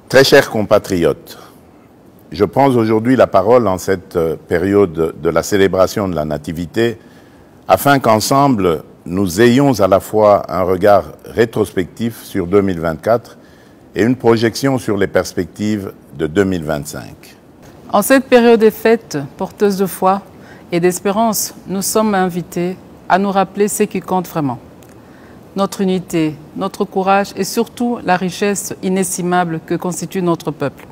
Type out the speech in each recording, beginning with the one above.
Très chers compatriotes, je prends aujourd'hui la parole en cette période de la célébration de la Nativité afin qu'ensemble, nous ayons à la fois un regard rétrospectif sur 2024 et une projection sur les perspectives de 2025. En cette période des fêtes, porteuse de foi et d'espérance, nous sommes invités à nous rappeler ce qui compte vraiment. Notre unité, notre courage et surtout la richesse inestimable que constitue notre peuple.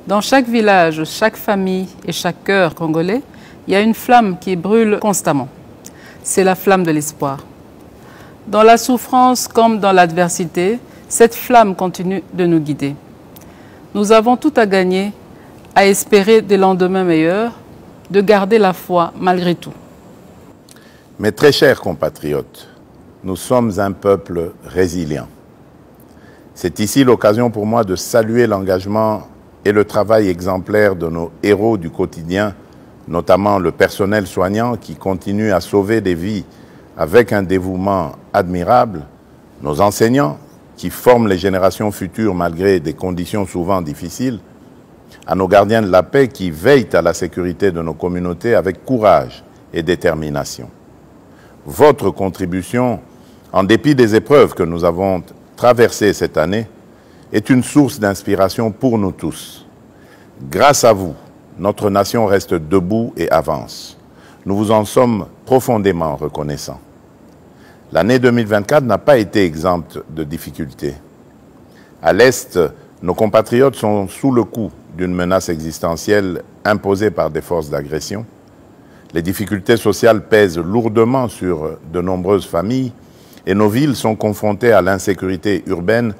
Dans chaque village, chaque famille et chaque cœur congolais, il y a une flamme qui brûle constamment. C'est la flamme de l'espoir. Dans la souffrance comme dans l'adversité, cette flamme continue de nous guider. Nous avons tout à gagner à espérer des lendemains meilleurs, de garder la foi malgré tout. Mes très chers compatriotes, nous sommes un peuple résilient. C'est ici l'occasion pour moi de saluer l'engagement et le travail exemplaire de nos héros du quotidien, notamment le personnel soignant qui continue à sauver des vies avec un dévouement admirable, nos enseignants qui forment les générations futures malgré des conditions souvent difficiles, à nos gardiens de la paix qui veillent à la sécurité de nos communautés avec courage et détermination. Votre contribution, en dépit des épreuves que nous avons traversées cette année, est une source d'inspiration pour nous tous. Grâce à vous, notre nation reste debout et avance. Nous vous en sommes profondément reconnaissants. L'année 2024 n'a pas été exempte de difficultés. À l'Est, nos compatriotes sont sous le coup d'une menace existentielle imposée par des forces d'agression. Les difficultés sociales pèsent lourdement sur de nombreuses familles et nos villes sont confrontées à l'insécurité urbaine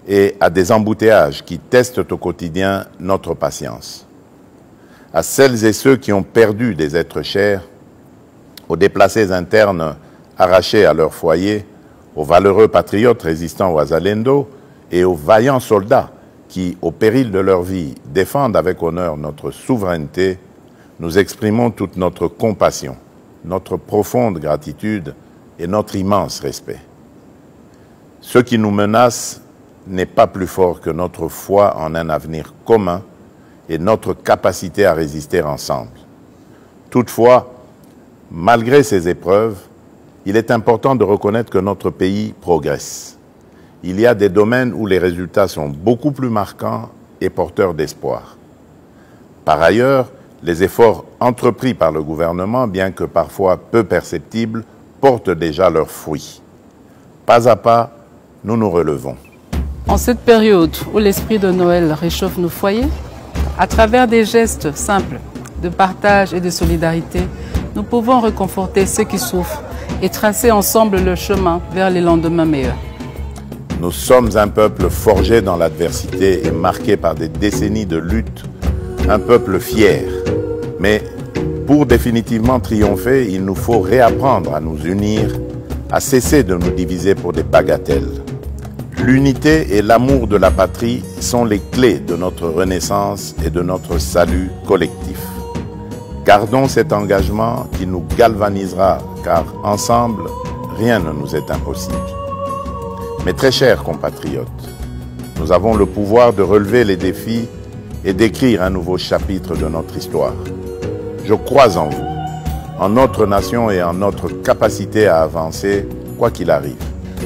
et à des embouteillages qui testent au quotidien notre patience. À celles et ceux qui ont perdu des êtres chers, aux déplacés internes arrachés à leur foyer, aux valeureux patriotes résistant aux Wazalendo et aux vaillants soldats qui, au péril de leur vie, défendent avec honneur notre souveraineté, nous exprimons toute notre compassion, notre profonde gratitude et notre immense respect. Ce qui nous menace n'est pas plus fort que notre foi en un avenir commun et notre capacité à résister ensemble. Toutefois, malgré ces épreuves, il est important de reconnaître que notre pays progresse. Il y a des domaines où les résultats sont beaucoup plus marquants et porteurs d'espoir. Par ailleurs, les efforts entrepris par le gouvernement, bien que parfois peu perceptibles, portent déjà leurs fruits. Pas à pas, nous nous relevons. En cette période où l'esprit de Noël réchauffe nos foyers, à travers des gestes simples de partage et de solidarité, nous pouvons réconforter ceux qui souffrent et tracer ensemble le chemin vers les lendemains meilleurs. Nous sommes un peuple forgé dans l'adversité et marqué par des décennies de lutte, un peuple fier. Mais pour définitivement triompher, il nous faut réapprendre à nous unir, à cesser de nous diviser pour des bagatelles. L'unité et l'amour de la patrie sont les clés de notre renaissance et de notre salut collectif. Gardons cet engagement qui nous galvanisera, car ensemble, rien ne nous est impossible. Mes très chers compatriotes, nous avons le pouvoir de relever les défis et d'écrire un nouveau chapitre de notre histoire. Je crois en vous, en notre nation et en notre capacité à avancer, quoi qu'il arrive.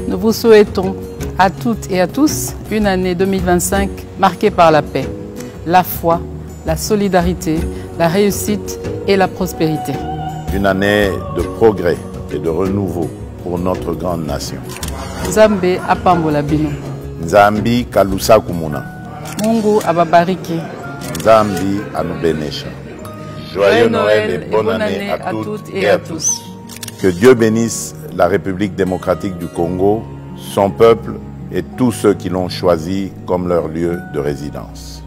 Nous vous souhaitons à toutes et à tous une année 2025 marquée par la paix, la foi, la solidarité, la réussite et la prospérité. Une année de progrès et de renouveau pour notre grande nation. Nzambe apambola bino. Nzambi kalusa kumuna. Mungu ababariki. Nzambi anubenesha. Joyeux Noël et bonne année à toutes et à tous. Que Dieu bénisse la République démocratique du Congo, son peuple et tous ceux qui l'ont choisi comme leur lieu de résidence.